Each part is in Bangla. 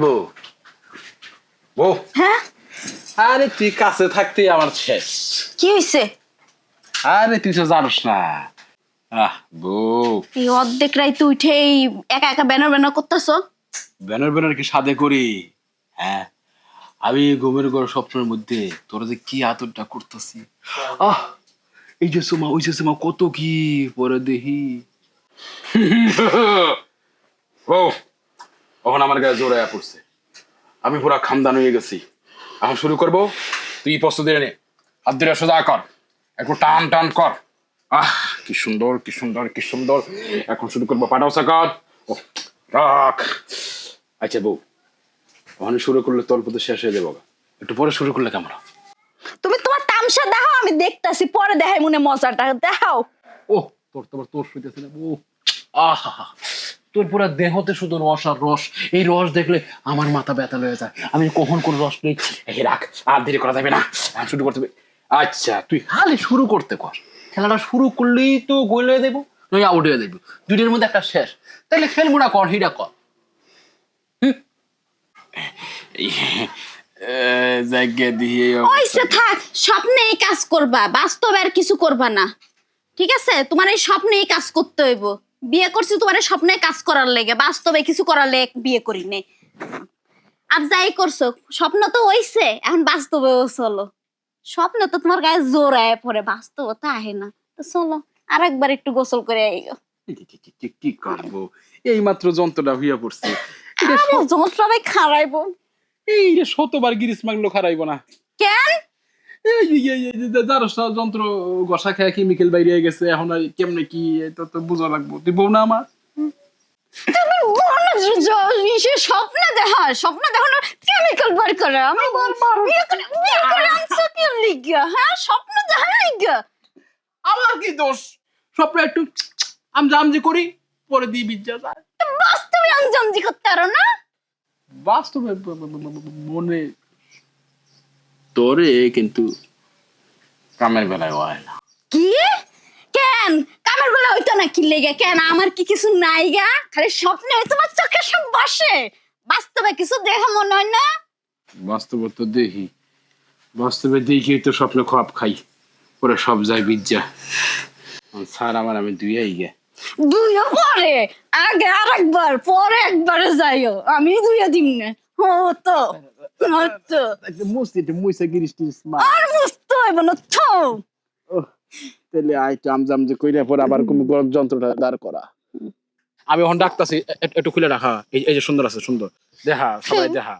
বউ বউ হ্যাঁ আরে তুই কাছে থাকতেই আমার শেষ। কি হইছে? আরে তুই তো জানিস না। বউ এই অর্ধেক রাইতে উঠে এই একা একা ব্যানার ব্যানার করতেছ। ব্যানার ব্যানার কি সাদে করি? হ্যাঁ, আমি ঘুমের ঘর স্বপ্নের মধ্যে তোরা যে কি আদরটা করতেছি। আহ এই যে সোমা ওই যে সোমা কত কি পরে দেখি। বউ তখন আমার গায়ে জোরাইয়া পড়ছে, আমি পুরা খামদান হয়ে গেছি। এখন শুরু করবো, তুই প্রস্তুতি নে, হাত ধরে সোজা কর, একটু টান টান কর। কি সুন্দর কি সুন্দর কি সুন্দর। এখন শুরু করবো, পাটাও সাকাত রাখ। আচ্ছা বউ, ওখানে শুরু করলে তোর তো শেষ হয়ে যাবো, একটু পরে শুরু করলে কেমন? তুমি তোমার তামসা দেখাও, আমি দেখতাছি, পরে দেখাই মনে মজাটা দেখাও। ও তোর তোমার তোর শুইতেছে না বউ। আহা, তোর পুরা দেহতে শুধু রস আর রস। এই রস দেখলে আমার মাথা ব্যথা হয়ে যায়। আমি কখন কোন রস নেই। এই রাখ, আর দেরি করা যাবে না, শুরু করতে হবে। আচ্ছা তুই খালি শুরু করতে কর, খেলাটা শুরু করলেই তো গোল হয়ে দেবো, নয় আউট হয়ে দেবো। দুইটার মধ্যে একটা শেষ। তাহলে খেলবো না, কর হিটা কর। জায়গা দিয়ে ওইসে থাক, স্বপ্নেই কাজ করবা, বাস্তবে আর কিছু করবা না, ঠিক আছে? তোমার এই স্বপ্নেই কাজ করতে হইব। বিয়ে করছি তোমার এই স্বপ্নে কাজ করার লেগে, বাস্তবে কিছু করার লেগে বিয়ে করি নে। আর যাই করছো, স্বপ্ন তো হইছে, এখন বাস্তবে চলো। স্বপ্ন তো তোমার গায়ে জোর আয় পরে, বাস্তব তো আহে না। তো চলো আরেকবার একটু গোসল করে আইগো। কি করবো, এই মাত্র যন্ত্রটা হইয়া পড়ছে। আরে যন্ত্রণায় খারাইবো। এই যে শতবার গিরিস মাগলো খারাইব না। কেন? যন্ত্র গসা খেয়ে কেমিক্যাল বাইরে গেছে, এখন আর কেমনে কি তো বোঝা লাগবো। তুই বউ না আমার? তুমি স্বপ্ন দেখা, স্বপ্ন দেখানো কেমিক্যাল বার করে। আমি বিয়ে করে আনছো কি লিগা? হ্যাঁ, স্বপ্ন দেখার লিগা। আমার কি দোষ? স্বপ্ন একটু আমজামজি করি, পরে দিয়ে বিদ্যা যায়। বাস্তবে আমজামজি করতে পারো না? বাস্তবে মনে তোরে, কিন্তু কামের বেলায় হয় না। কি? কেন কামের বেলা হইতো না কি লেগে? কেন আমার কি কিছু নাই গা? খালি স্বপ্নে তোমার চোখে সব বসে, বাস্তবে কিছু দেখা মনে হয় না? বাস্তবে তো দেখি, বাস্তবে দেখি তো স্বপ্ন খাপ খাই, পরে সব যায় বিদ্যা। স্যার আমার, আমি দুইয়াই গে। দুইও পরে, আগে আরেকবার, পরে একবারে যাইও, আমি দুইও দিন না। ও তো তো মুইসা গিরিস টিরিস মা। আর মুস্ত হইব না তো। তাহলে আইটা আমজামজি কইরা পরে আবার কোন গরম যন্ত্রটা দাঁড় করা। আমি এখন ডাকতাছি, একটু খুলে রাখা। এই যে সুন্দর আছে, সুন্দর দেখা, সবাই দেখা।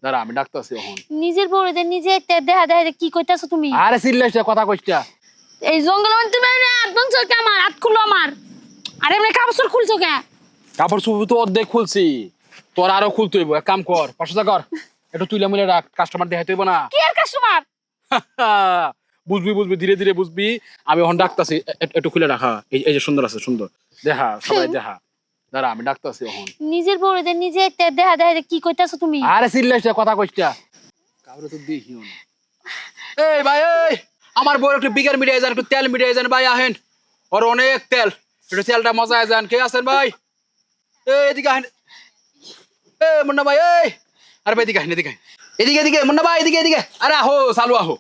দাঁড়া আমি ডাকতাছি এখন। নিজের বউদের নিজে দেখা দেখা কি কইতাছো তুমি? আরে সিরিয়াস কথা কইটা। এই জঙ্গল মধ্যে তুমি একদম চোখে আমার হাত খুলো আমার। আরে এমনি কাপড় খুলছো কে? কাপড় চোপড় তো অর্ধেক খুলছি, তোর আরো খুলতে হইব। এক কাম কর, 500 টাকা কর, একটু তুইলা মুলে রাখ, কাস্টমার দেখাইতে হইব না। কি আর কাস্টমার? বুঝবি বুঝবি, ধীরে ধীরে বুঝবি। আমি এখন ডাকতাছি, একটু খুলে রাখা। এই যে সুন্দর আছে, সুন্দর দেখা, সবাই দেখা। দাঁড়া আমি ডাকতাছি এখন। নিজের বউদের নিজে দেখা দেখা কি কইতাছো তুমি? আরে সিরিয়াস কথা কইটা, কাউরে তো দেখিও না। এই ভাই, এই আমার বউর একটু বিগার মিডিয়ায় যান, একটু তেল মিডিয়ায় যান ভাই, আহেন। ওর অনেক তেল, একটু তেলটা মজায় যান। কে আছেন ভাই? এদিকে আহেন। মুন্না ভাই, এই আরে ভাই এদিকে আহেন, এদিকে এদিকে এদিকে মুন্না ভাই, এদিকে এদিকে। আরে আহো, চালু আহো।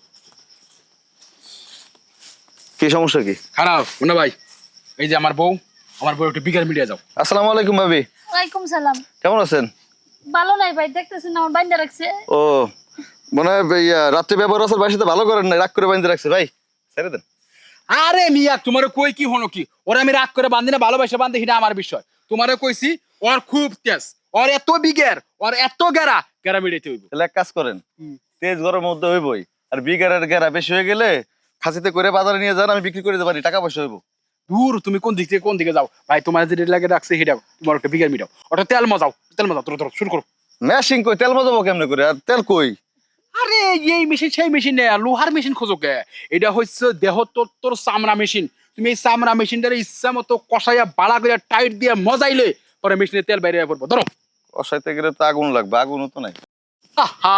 কি সমস্যা কি? খারাপ মুন্না ভাই, এই যে আমার বউ, আমার বউ একটু বিগার মিডিয়া যাও। আসসালামু আলাইকুম ভাবি। ওয়ালাইকুম সালাম। কেমন আছেন? ভালো নাই ভাই, দেখতেছেন আমার বাইন্দা রাখছে। ও মনে হয় রাত্রে ব্যবহার আছে বাসাতে ভালো করেন না, রাগ করে বাইন্ধে রাখছে। ভাই ছেড়ে দেন। আরে মিয়া, তোমার কই কি হলো কি? ওরা আমি রাগ করে বান্ধি না, ভালোবাসা বান্ধি, সেটা আমার বিষয়। তোমারে কইছি ওর খুব তেজ, ওর এত বিগের, ওর এত গেরা, গেরা মিডিয়াতে হইব। তাহলে এক কাজ করেন, তেজ গরমের মধ্যে হইবই। আর বিগারের গেরা বেশি হয়ে গেলে খাসিতে করে বাজারে নিয়ে যান, আমি বিক্রি করে দিতে পারি, টাকা পয়সা হইব। দূর, তুমি কোন দিক থেকে কোন দিকে যাও ভাই? তোমার যেটা লাগে রাখছে সেটা, তোমার একটা বিঘার মিটাও, ওটা তেল মজাও, তেল মজাও, তোর শুরু করো। মেশিন কই, তেল মজাবো কেমনে করে? আর তেল কই? আরে এই মেশিন সেই মেশিন নেই, লোহার মেশিন খোঁজো কে? এটা হচ্ছে দেহ তোর চামড়া মেশিন। তুমি এই চামড়া মেশিনটার ইচ্ছা মতো কষাইয়া বাড়া করে টাইট দিয়ে মজাইলে পরে মেশিনে তেল বাইরে পড়বো। ধরো। কষাইতে গেলে তো আগুন লাগবে, আগুনও তো নাই। আহা,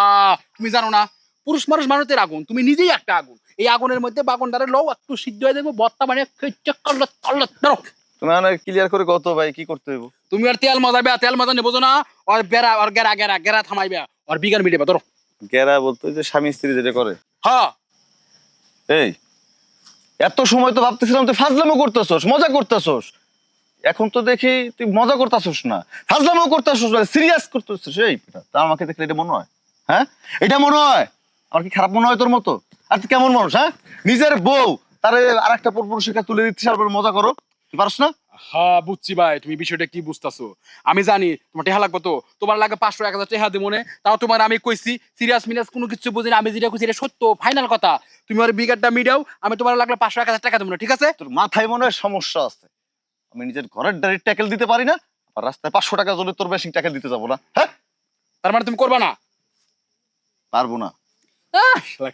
তুমি জানো না, পুরুষ মানুষের আগুন, তুমি নিজেই একটা আগুন। এই আগুনের মধ্যে বাগুনটারে লও, একটু সিদ্ধ হয়ে দেবো, বত্তা মানে ধরো। তুমি ক্লিয়ার করে কত ভাই কি করতে হইব? তুমি আর তেল মজাবে, তেল মজা নেবো না। আর বেড়া আর গেরা গেরা গেরা থামাইবে আর বিঘার মিটাবে ধরো। গেরা বলতে ওই যে স্বামী স্ত্রী যেটা করে। হ্যাঁ এই এত সময় তো ভাবতেছিলাম তুই ফাজলামো করতেছস, মজা করতেছস। এখন তো দেখি তুই মজা করতেছস না, ফাজলামো করতেছস, সিরিয়াস করতেছস। এই তা আমাকে দেখলে এটা মনে হয়? হ্যাঁ, এটা মনে হয়? আমার কি খারাপ মনে হয় তোর মতো? আর তুই কেমন মানুষ? হ্যাঁ, নিজের বউ তারে আরেকটা পরপুরুষের কাছে তুলে দিচ্ছিস আর মজা করো, তুই পারস না? হ্যাঁ বুঝছি ভাই, তুমি বিষয়টা কি বুঝতেছো। আমি জানি তোমার টেহা লাগবে, তো তোমার লাগে 500 1000 টেহা দিব মনে। তাও তোমার আমি কইছি সিরিয়াস মিনাস কোনো কিছু বুঝি না। আমি যেটা কইছি এটা সত্য, ফাইনাল কথা। তুমি আর বিঘারটা মিডাও, আমি তোমার লাগলে 500 1000 টাকা দেবো না, ঠিক আছে? তোর মাথায় মনে হয় সমস্যা আছে। আমি নিজের ঘরের ডাইরেক্ট ট্যাকেল দিতে পারি না, আর রাস্তায় 500 টাকা জন্য তোর বেশি ট্যাকেল দিতে যাবো না? হ্যাঁ, তার মানে তুমি করবা না? পারবো না।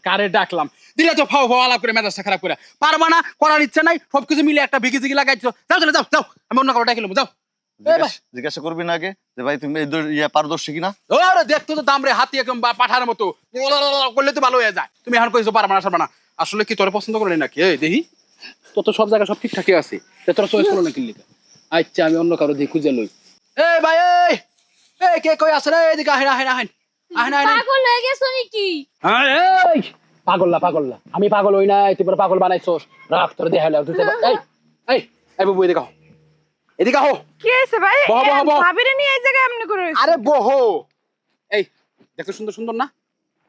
কারে ডাকলাম, দিলে তো ফাও ফাও আলাপ করে মেজাজটা খারাপ করে। পারবা না, করার ইচ্ছা নাই, সবকিছু মিলে একটা ভিগি জিগি লাগাইছো। যাও চলে যাও যাও, আমি অন্য কারো ডাকিলাম, যাও। জিজ্ঞাসা করবি না আগে যে ভাই তুমি পারদর্শী কিনা? ওরে দেখতো তো দাম রে, হাতি একদম পাঠার মতো করলে তো ভালো হয়ে যায়। তুমি এখন কইছো পারবা না, সারবা না। আসলে কি তোরে পছন্দ করলে নাকি? এই দেখি তো তো সব জায়গায় সব ঠিকঠাকই আছে, তোরা চয়েস করলো না কিনলি? আচ্ছা আমি অন্য কারো দিয়ে খুঁজে লই। এই ভাই, এই এই কে কই আছে রে? এদিকে আহেন আহেন আহেন আহেন আহেন। পাগল হয়ে গেছো নাকি? এই পাগল না, আমি পাগল হই নাই, তুই পাগল বানাইছস। রাখ তোর দেখাইলে এই এই এই বাবু এদিকে আও, এদিকে আও। কি হয়েছে ভাই? বহ, বহ, বহ। ভাবিরে নিয়ে এই জায়গায় এমনি করে রইছে? আরে বহো। এই দেখতে সুন্দর সুন্দর না?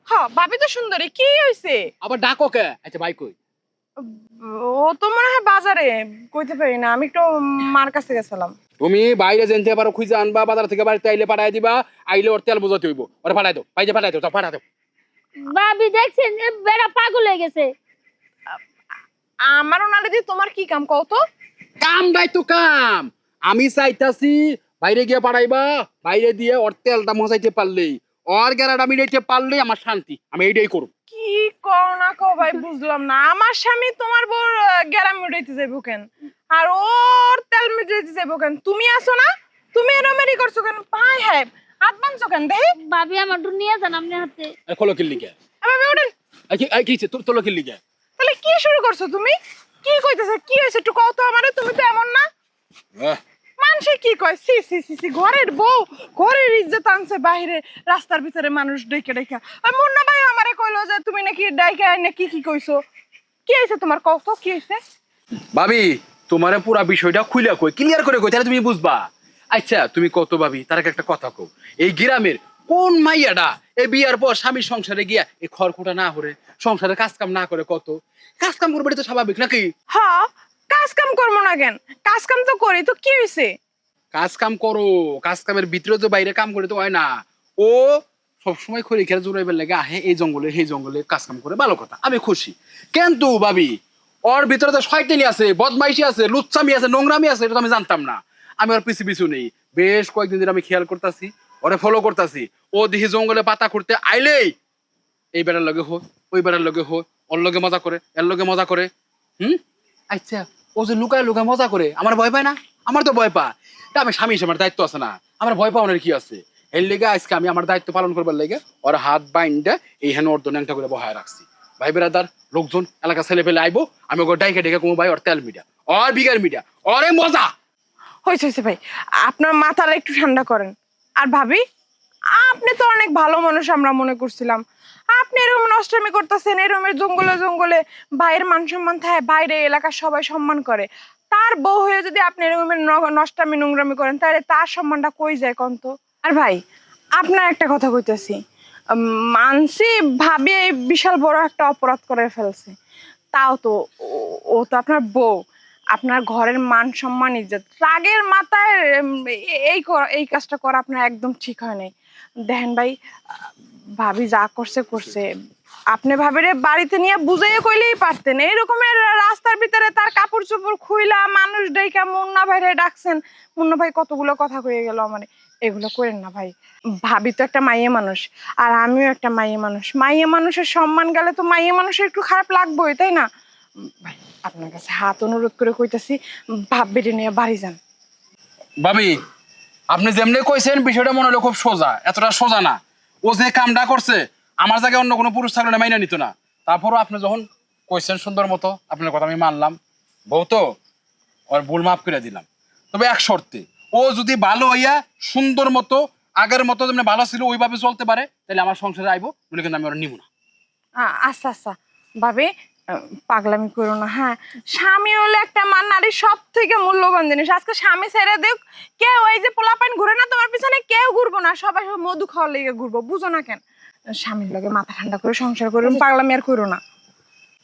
হ্যাঁ, ভাবি তো সুন্দরী, কি হয়েছে? আবার ডাকো কে? আচ্ছা ভাই কই? ও তো মনে হয় বাজারে, কইতে পারি না, আমি একটু মার কাছে গেছিলাম। তুমি বাইরে জানতে পারো, খুঁজে আনবা, বাজার থেকে বাড়িতে আইলে পাঠাই দিবা। আইলে ওর তেল বোঝাতে হইব, ওরে পাঠাই দাও, বাইরে পাঠাই দাও, পাঠাই দাও। ভাবি দেখছেন বেড়া পাগল হয়ে গেছে। আমার ওনারে দিয়ে তোমার কি কাম কও তো? কাম দাই তো কাম। আমি চাইতাছি বাইরে গিয়ে পাঠাইবা, বাইরে দিয়ে ওর তেলটা মজাইতে পারলেই, ওর গেরাটা মিলাইতে পারলেই আমার শান্তি। আমি এইটাই করব। কি কও না কও ভাই, বুঝলাম না। আমার স্বামী তোমার বউর গ্যারাম মিটাইতে যাইবো কেন? আর ওর তেল মিটাইতে যাইবো কেন? তুমি আছো না, তুমি এরমেরি করছো কেন? ভাই হ্যাঁ, হাত বানছো কেন দেখি? ভাবি আমার একটু নিয়ে যান আপনি হাতে। খোলো কিল্লি কে? ভাবি ওঠেন। কি তোলো কিল্লি কে? তাহলে কি শুরু করছো তুমি? কি কইতেছে? কি হয়েছে একটু কও তো আমারে। তুমি তো এমন না। মানুষে কি কয়? সি সি সি সি, ঘরের বউ ঘরের ইজ্জত আনছে বাইরে, রাস্তার ভিতরে মানুষ ডেকে ডেকে। ওই মুন্না ভাই আমারে কইলো যে তুমি নাকি ডাইকে আইনে কি কি কইছো। কি হয়েছে তোমার, কও তো কি হয়েছে? ভাবি তোমারে পুরা বিষয়টা খুইলা কই, ক্লিয়ার করে কই, তাহলে তুমি বুঝবা। আচ্ছা তুমি কত ভাবি, তার আগে একটা কথা কও, এই গ্রামের কোন মাইয়াডা এই বিয়ার পর স্বামীর সংসারে গিয়া এই খড়কুটা না করে, সংসারে কাজ কাম না করে? কত কাজ কাম করবে, এটা তো স্বাভাবিক নাকি? হ্যাঁ, কাজ কাম করবো না কেন? কাজ কাম তো করি, তো কি হয়েছে? কাজ কাম করো, কাজ কামের ভিতরে তো বাইরে কাম করে তো হয় না। ও সবসময় খড়ি খেয়ে জোরাইবার লাগে আহে এই জঙ্গলে সেই জঙ্গলে কাজ কাম করে, ভালো কথা, আমি খুশি। কিন্তু ভাবি ওর ভিতরে তো শয়তানি আছে, বদমাইশি আছে, লুচ্চামি আছে, নোংরামি আছে, এটা তো আমি জানতাম না। আমি ওর পিছু পিছু নেই, বেশ কয়েকদিন ধরে আমি খেয়াল করতেছি, ওরে ফলো করতেছি। ও দেখি জঙ্গলে পাতা খুঁড়তে আইলেই এই বেড়ার লগে হো, ওই বেড়ার লগে হো, ওর লগে মজা করে, এর লগে মজা করে। আচ্ছা ও যে লুকায় লুকায় মজা করে, আমার ভয় পায় না? আমার তো ভয় পা। তা আমি স্বামী হিসেবে আমার দায়িত্ব আছে না? আমার ভয় পাওয়ানোর কি আছে? এর লেগে আজকে আমি আমার দায়িত্ব পালন করবার লেগে ওর হাত বাইন্ডা এইখানে ওর দোনাংটা করে বহায় রাখছি। ভাই বেড়াদার লোকজন এলাকা ছেলে পেলে আইবো, আমি ওকে ডাইকে ডেকে কমো ভাই ওর তেল মিডিয়া, ওর বিঘার মিডিয়া, ওরে মজা। হয়েছে হয়েছে ভাই, আপনার মাথাটা একটু ঠান্ডা করেন। আর ভাবি, আপনি তো অনেক ভালো মানুষ আমরা মনে করছিলাম। আপনি এরকম নষ্টামি করতেছেন, এরকমের জঙ্গলে জঙ্গলে ভাইয়ের মান সম্মান থাকে, বাইরে এলাকার সবাই সম্মান করে। তার বউ হয়ে যদি আপনি এরকমের নষ্টামি নোংরামি করেন, তাহলে তার সম্মানটা কই যায় কন্ত? আর ভাই, আপনার একটা কথা কইতেছি, মানসি ভাবি এই বিশাল বড় একটা অপরাধ করে ফেলছে। তাও তো ও তো আপনার বউ, আপনার ঘরের মান সম্মান ইজ্জত রাগের মাথায় এই কাজটা করা আপনার একদম ঠিক হয় নাই। দেখেন ভাই, ভাবি যা করছে করছে, আপনি ভাবিরে বাড়িতে নিয়ে বুঝাইয়ে কইলেই পারতেন। এইরকমের রাস্তার ভিতরে তার কাপড় চোপড় খুইলা মানুষ ডাইকা মুন্না ভাইরে ডাকছেন। মুন্না ভাই কতগুলো কথা কয়ে গেল আমার, এগুলো করেন না ভাই। ভাবি তো একটা মাইয়ে মানুষ, আর আমিও একটা মাইয়ে মানুষ। মাইয়ে মানুষের সম্মান গেলে তো মাইয়ে মানুষের একটু খারাপ লাগবেই, তাই না? ভাই আপনার কাছে হাত অনুরোধ করে কইতাছি, ভাববেটে নিয়ে বাড়ি যান। ভাবি আপনি যেমনি কইছেন বিষয়টা মনে হলো খুব সোজা, এতটা সোজা না। ও যে কামটা করছে আমার জায়গায় অন্য কোনো পুরুষ থাকলে মাইনা নিত না। তারপরও আপনি যখন কইছেন সুন্দর মতো, আপনার কথা আমি মানলাম। বউ তো ওর ভুল মাফ করে দিলাম, তবে এক শর্তে, ও যদি ভালো হইয়া সুন্দর মতো আগের মতো যেমন ভালো ছিল ওইভাবে চলতে পারে, তাহলে আমার সংসারে আইবো, বলে কিন্তু আমি ওরা নিব না। আচ্ছা আচ্ছা ভাবি, পাগলামি করো না। হ্যাঁ, স্বামী হলো একটা মান নারীর সব থেকে মূল্যবান জিনিস। আজকে স্বামী ছেড়ে দেখ, কেউ এই যে পোলাপাইন ঘুরে না তোমার পিছনে, কেউ ঘুরবো না, সবাই সব মধু খাওয়ার লেগে ঘুরবো, বুঝো না কেন? স্বামীর লগে মাথা ঠান্ডা করে সংসার করো, পাগলামি আর করো না।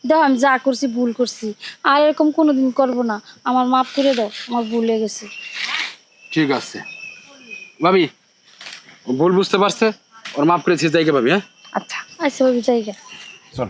দেখো আমি যা করছি ভুল করছি, আর এরকম কোনোদিন করবো না। আমার মাফ করে দাও, আমার ভুল হয়ে গেছে। ঠিক আছে ভাবি, ও ভুল বুঝতে পারছে, ওর মাফ করেছি, যাই গে ভাবি। হ্যাঁ আচ্ছা আচ্ছা ভাবি জায়গা। চল।